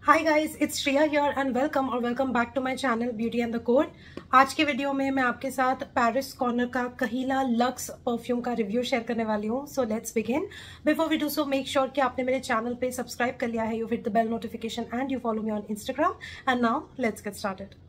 Hi guys, it's Shreya here and welcome back to my channel beauty and the code. आज के video में मैं आपके साथ पेरिस कॉर्नर का कहीला लक्स परफ्यूम का रिव्यू शेयर करने वाली हूँ। So let's begin. Before we do so make sure कि आपने मेरे चैनल पे सब्सक्राइब कर लिया है, you hit the bell notification and you follow me on Instagram. And now let's get started.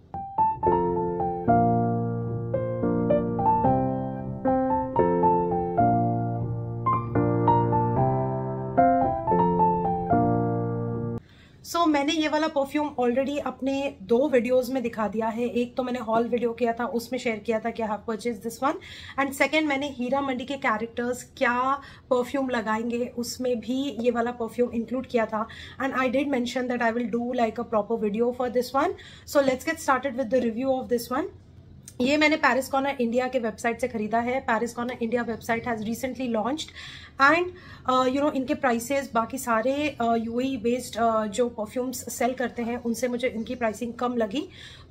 मैंने ये वाला परफ्यूम ऑलरेडी अपने 2 वीडियोस में दिखा दिया है। एक तो मैंने हॉल वीडियो किया था, उसमें शेयर किया था कि I have purchase this one, and second मैंने हीरा मंडी के कैरेक्टर्स क्या परफ्यूम लगाएंगे उसमें भी ये वाला परफ्यूम इंक्लूड किया था। And I did mention that I will do like a proper video for this one. So let's get started with the review of this one. ये मैंने पेरिस कॉर्नर इंडिया के वेबसाइट से खरीदा है। Paris corner India website has recently launched and इनके prices बाकी सारे UAE based जो परफ्यूम्स सेल करते हैं उनसे मुझे इनकी प्राइसिंग कम लगी।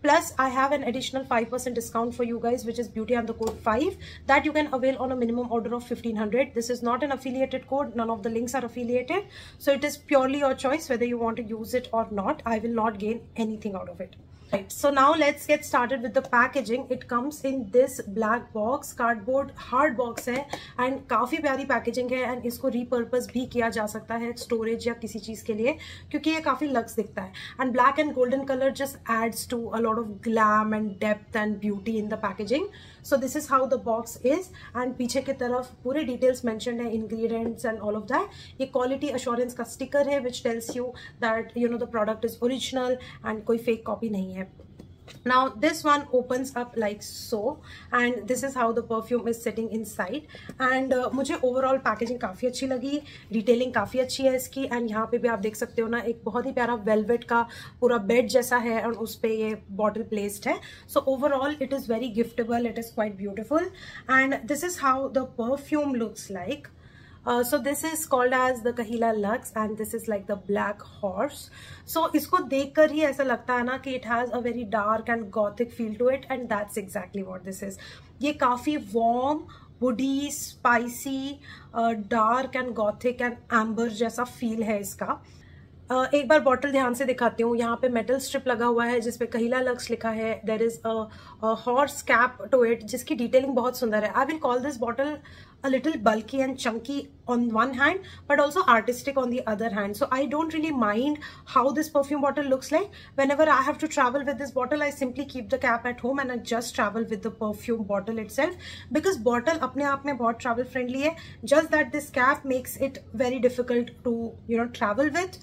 Plus I have an additional 5% discount for you guys which is beauty and the code 5 that you can avail on a minimum order of 1500. This is not an affiliated code, none of the links are affiliated, so it is purely your choice whether you want to use it or not. I will not gain anything out of it. Right, so now let's get started with the packaging. It comes in this black box, cardboard hard box है and काफी प्यारी packaging है and इसको repurpose भी किया जा सकता है स्टोरेज या किसी चीज के लिए, क्योंकि ये काफी लक्स दिखता है and black and golden colour just adds to a lot of glam and depth and beauty in the packaging. So this is how the box is and पीछे की तरफ पूरे डिटेल्स मेंशन्ड है, ingredients and all of that. ये quality assurance का sticker है which tells you that the product is original and कोई fake copy नहीं है. Now this one opens up like so and this is how the perfume is sitting inside and मुझे overall packaging काफ़ी अच्छी लगी, detailing काफ़ी अच्छी है इसकी एंड यहाँ पे भी आप देख सकते हो ना, एक बहुत ही प्यारा वेलवेट का पूरा बेड जैसा है और उस पे ये बॉटल प्लेस्ड है. So overall it is very giftable, it is quite beautiful and this is how the perfume looks like. So this is called as the Kahila Lux and this is like the black horse. So इसको देखकर ही ऐसा लगता है ना कि it has a very dark and gothic feel to it and that's exactly what this is. ये काफ़ी warm, woody, spicy, dark and gothic and amber जैसा feel है इसका. एक बार बॉटल ध्यान से दिखाती हूँ. यहाँ पे मेटल स्ट्रिप लगा हुआ है जिसपे कहीला लक्स लिखा है. There is a horse cap to it जिसकी डिटेलिंग बहुत सुंदर है. I will call this bottle a little bulky and chunky on one hand but also artistic on the other hand, so I don't really mind how this perfume bottle looks like. Whenever I have to travel with this bottle I simply keep the cap at home and I just travel with the perfume bottle itself because bottle अपने आप में बहुत travel friendly है, just that this cap makes it very difficult to travel with.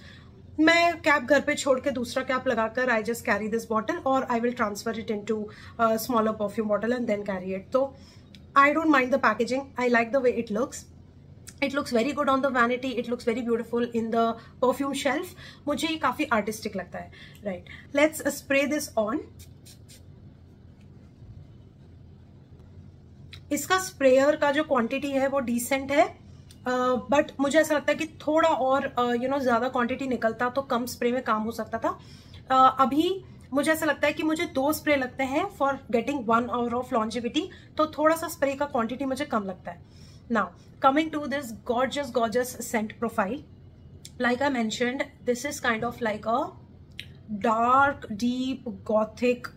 मैं cap घर पे छोड़ के दूसरा कैप लगाकर I just carry this bottle और I will transfer it into smaller perfume bottle and then carry it. तो I don't mind the packaging. I like the way it looks. It looks very good on the vanity. It looks very beautiful in the perfume shelf. मुझे ये काफी artistic लगता है. Right. Let's spray this on. इसका sprayer का जो quantity है वो डिसेंट है, बट मुझे ऐसा लगता है कि थोड़ा और ज्यादा क्वांटिटी निकलता तो कम स्प्रे में काम हो सकता था. अभी मुझे ऐसा लगता है कि मुझे 2 स्प्रे लगते हैं for getting 1 hour of longevity, तो थोड़ा सा स्प्रे का क्वांटिटी मुझे कम लगता है. Now coming to this gorgeous scent profile, like I mentioned this is kind of like a dark deep gothic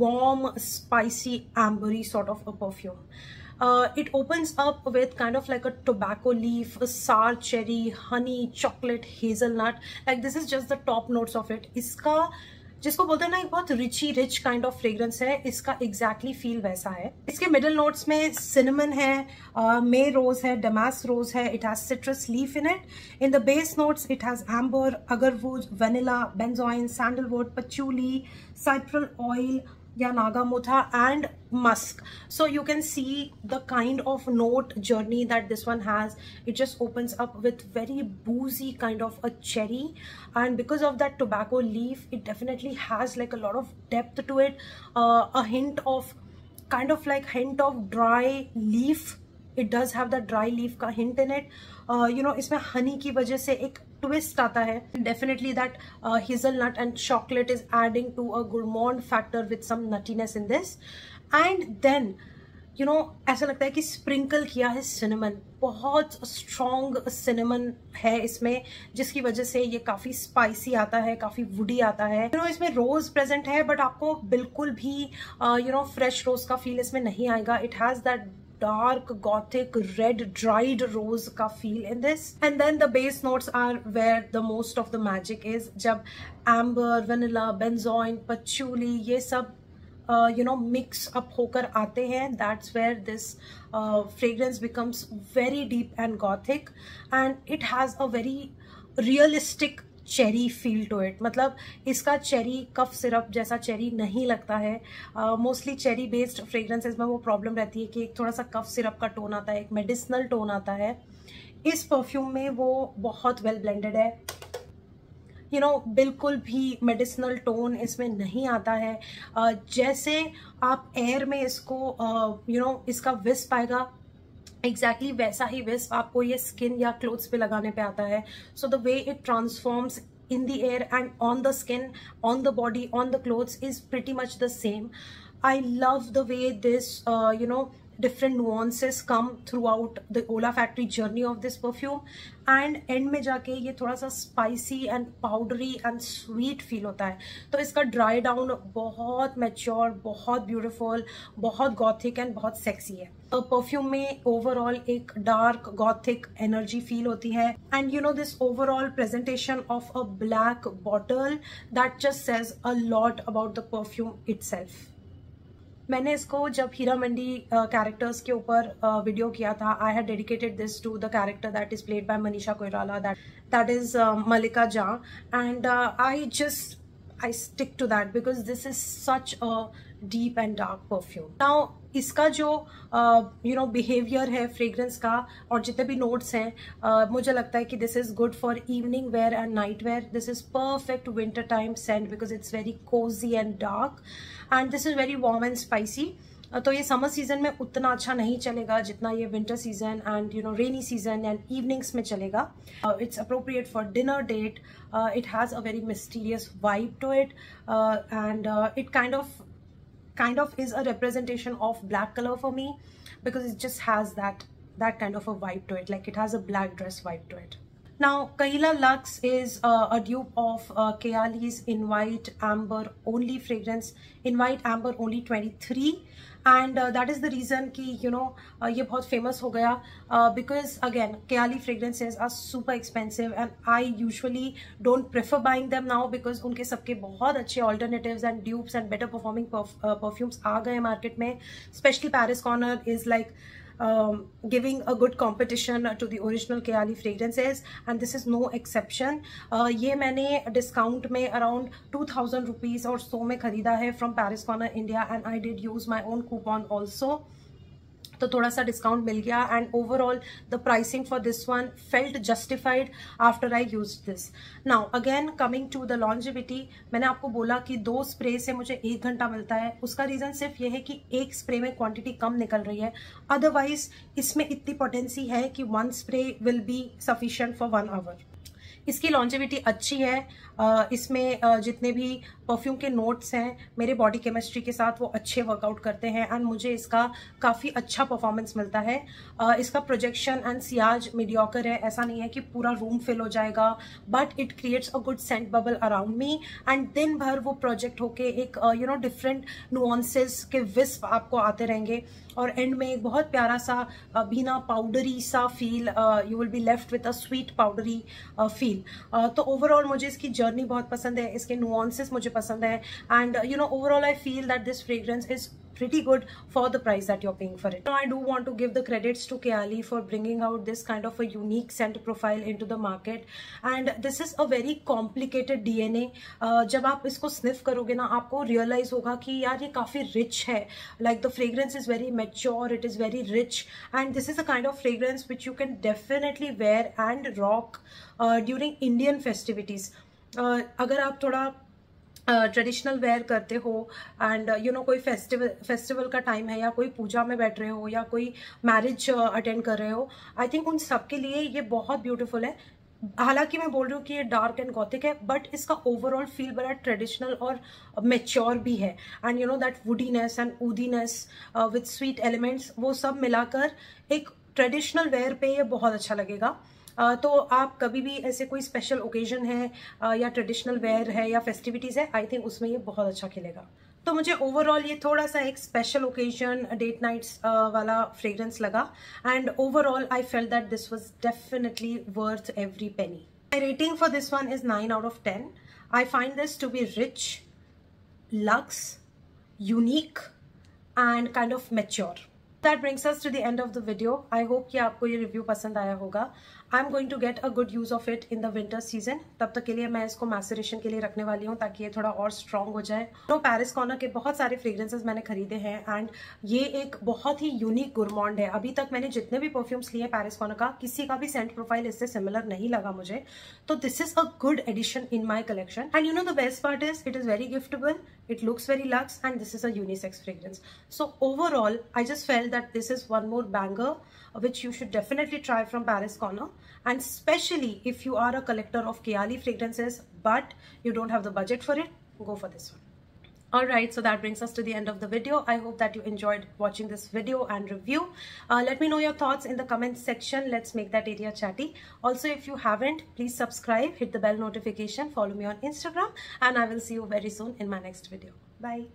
warm spicy ambery sort of a perfume. It opens up with kind of like a tobacco leaf, a sour cherry, honey, chocolate, hazelnut. Like this is just the top notes of it. इसका जिसको बोलते हैं ना एक बहुत rich kind of fragrance है, इसका exactly feel वैसा है. इसके मिडल नोट्स में सिनेमन है, मे रोज है, डमास रोज है, it has citrus leaf in it. In the base notes it has amber, agarwood, vanilla, benzoin, sandalwood, patchouli, cypriol oil या नागामोथा and musk. So you can see the kind of note journey that this one has. It just opens up with very boozy kind of a cherry and because of that tobacco leaf it definitely has like a lot of depth to it, a hint of kind of like hint of dry leaf. It does have that dry leaf का hint in it. इसमें honey की वजह से एक twist आता है. Definitely that hazelnut and chocolate is adding to a gourmand factor with some nuttiness in this. And then ऐसा लगता है कि स्प्रिंकल किया है सिनेमन, बहुत स्ट्रॉन्ग सिनेमन है इसमें, जिसकी वजह से ये काफ़ी स्पाइसी आता है, काफ़ी वुडी आता है। इसमें रोज़ प्रेजेंट है, बट आपको बिल्कुल भी फ्रेश रोज़ का फील इसमें नहीं आएगा। It has that dark gothic red dried rose का feel in this, and then the base notes are where the most of the magic is। जब amber, vanilla, benzoin, patchouli ये सब mix up होकर आते हैं, that's where this fragrance becomes very deep and gothic, and it has a very realistic cherry feel to it. मतलब इसका cherry cough syrup जैसा cherry नहीं लगता है। मोस्टली चेरी बेस्ड फ्रेग्रेंसेस में वो प्रॉब्लम रहती है कि एक थोड़ा सा कफ सिरप का टोन आता है, एक मेडिसिनल टोन आता है। इस परफ्यूम में वो बहुत वेल ब्लेंडेड है। बिल्कुल भी मेडिसिनल टोन इसमें नहीं आता है। जैसे आप एयर में इसको इसका विस्प आएगा, एग्जैक्टली वैसा ही विस्प आपको ये स्किन या क्लोथ्स पे लगाने पे आता है। So the way it transforms in the air and on the skin, on the body, on the clothes is pretty much the same. I love the way this different nuances come throughout the olfactory journey of this perfume, and end में जाके ये थोड़ा सा spicy and powdery and sweet feel होता है। तो इसका dry down बहुत mature, बहुत beautiful, बहुत gothic and बहुत sexy है। परफ्यूम में ओवरऑल एक डार्क गॉथिक एनर्जी फील होती है, and this overall presentation of a black bottle that just says a lot about the perfume itself. मैंने इसको जब हीरा मंडी कैरेक्टर्स के ऊपर वीडियो किया था, I had dedicated this to the character that is played by Manisha Koirala, that is Mallika Jha, and I stick to that because this is such a deep and dark perfume. Now इसका जो behaviour है fragrance का और जितने भी notes हैं, मुझे लगता है कि this is good for evening wear and night wear. This is perfect winter time scent because it's very cosy and dark, and this is very warm and spicy. तो ये समर सीजन में उतना अच्छा नहीं चलेगा जितना ये winter season and rainy season and evenings में चलेगा। It's appropriate for dinner date. It has a very mysterious vibe to it, and it kind of is a representation of black color for me because it just has that kind of a vibe to it, like it has a black dress vibe to it. Now Kahila Luxe is a dupe of Kayali's Invite Amber Only fragrance, Invite Amber Only 23, and that is the reason कि ये बहुत famous हो गया because again Kayali fragrances are super expensive and I usually don't prefer buying them now because उनके सबके बहुत अच्छे alternatives and dupes and better performing perfumes आ गए market में। Especially Paris Corner is like giving a good competition to the original Kayali fragrances, and this is no exception. ये मैंने discount में around 2000 rupees और 100 में खरीदा है from Paris Corner India, and I did use my own coupon also, तो थोड़ा सा डिस्काउंट मिल गया, and overall the pricing for this one felt justified after I use this. Now again coming to the longevity, मैंने आपको बोला कि 2 spray से मुझे 1 घंटा मिलता है। उसका रीजन सिर्फ ये है कि 1 स्प्रे में क्वांटिटी कम निकल रही है, अदरवाइज इसमें इतनी पोटेंसी है कि 1 spray will be sufficient for 1 hour. इसकी लॉन्जेविटी अच्छी है। इसमें जितने भी परफ्यूम के नोट्स हैं मेरे बॉडी केमिस्ट्री के साथ वो अच्छे वर्कआउट करते हैं, एंड मुझे इसका काफ़ी अच्छा परफॉर्मेंस मिलता है। इसका प्रोजेक्शन एंड सियाज मीडियोकर है, ऐसा नहीं है कि पूरा रूम फिल हो जाएगा, but it creates a good scent bubble around me, and दिन भर वो प्रोजेक्ट होके एक डिफरेंट नुआंसेस के विस्प आपको आते रहेंगे, और एंड में एक बहुत प्यारा सा भीना पाउडरी सा feel, you will be left with a sweet powdery feel. तो ओवरऑल मुझे इसकी जर्नी बहुत पसंद है, इसके नुआंसेस मुझे पसंद है, and overall I feel that this fragrance is pretty good for the price that you're paying for it. Now I do want to give the credits to Kayali for bringing out this kind of a unique scent profile into the market, and this is a very complicated DNA. जब आप इसको sniff करोगे ना, आपको realize होगा कि यार ये काफ़ी rich है, like the fragrance is very mature, it is very rich, and this is a kind of fragrance which you can definitely wear and rock during Indian festivities. अगर आप थोड़ा ट्रेडिशनल वेयर करते हो एंड कोई festival का time है, या कोई पूजा में बैठ रहे हो, या कोई मैरिज अटेंड कर रहे हो, आई थिंक उन सब के लिए ये बहुत ब्यूटीफुल है। हालांकि मैं बोल रही हूँ कि ये डार्क एंड गॉथिक है, बट इसका ओवरऑल फील बड़ा ट्रेडिशनल और मेच्योर भी है। And you know that woodiness and oudiness with sweet elements, वो सब मिलाकर एक ट्रेडिशनल वेयर पे ये बहुत अच्छा लगेगा। तो आप कभी भी ऐसे कोई स्पेशल ओकेजन है या ट्रेडिशनल वेयर है या फेस्टिविटीज़ है, आई थिंक उसमें ये बहुत अच्छा खिलेगा। तो मुझे ओवरऑल ये थोड़ा सा एक स्पेशल ओकेजन डेट नाइट्स वाला फ्रेग्रेंस लगा, and overall I felt that this was definitely worth every penny. My rating for this one is 9 out of 10. I find this to be rich, luxe, unique and kind of mature. That brings us to the end of the video. I hope कि आपको ये review पसंद आया होगा। I'm going to get a good use of it in the winter season. तब तक के लिए मैं इसको मैसरेशन के लिए रखने वाली हूँ ताकि ये थोड़ा और स्ट्रॉन्ग हो जाए। तो पैरिस कॉर्नर के बहुत सारे फ्रेग्रेंसेस मैंने खरीदे हैं, एंड ये एक बहुत ही यूनिक गुरमॉन्ड है। अभी तक मैंने जितने भी परफ्यूम्स लिए पैरिस कॉर्नर का, किसी का भी सेंट प्रोफाइल इससे सिमिलर नहीं लगा मुझे। तो this is a good addition in my collection, and you know the best part is it is very giftable, it looks very luxe, and this is a unisex fragrance. So overall I just felt that this is one more banger which you should definitely try from Paris Corner, and especially if you are a collector of Kayali fragrances but you don't have the budget for it, go for this one. Alright, so that brings us to the end of the video. I hope that you enjoyed watching this video and review. Let me know your thoughts in the comment section. Let's make that area chatty. Also, if you haven't, please subscribe, hit the bell notification, follow me on Instagram, and I will see you very soon in my next video. Bye.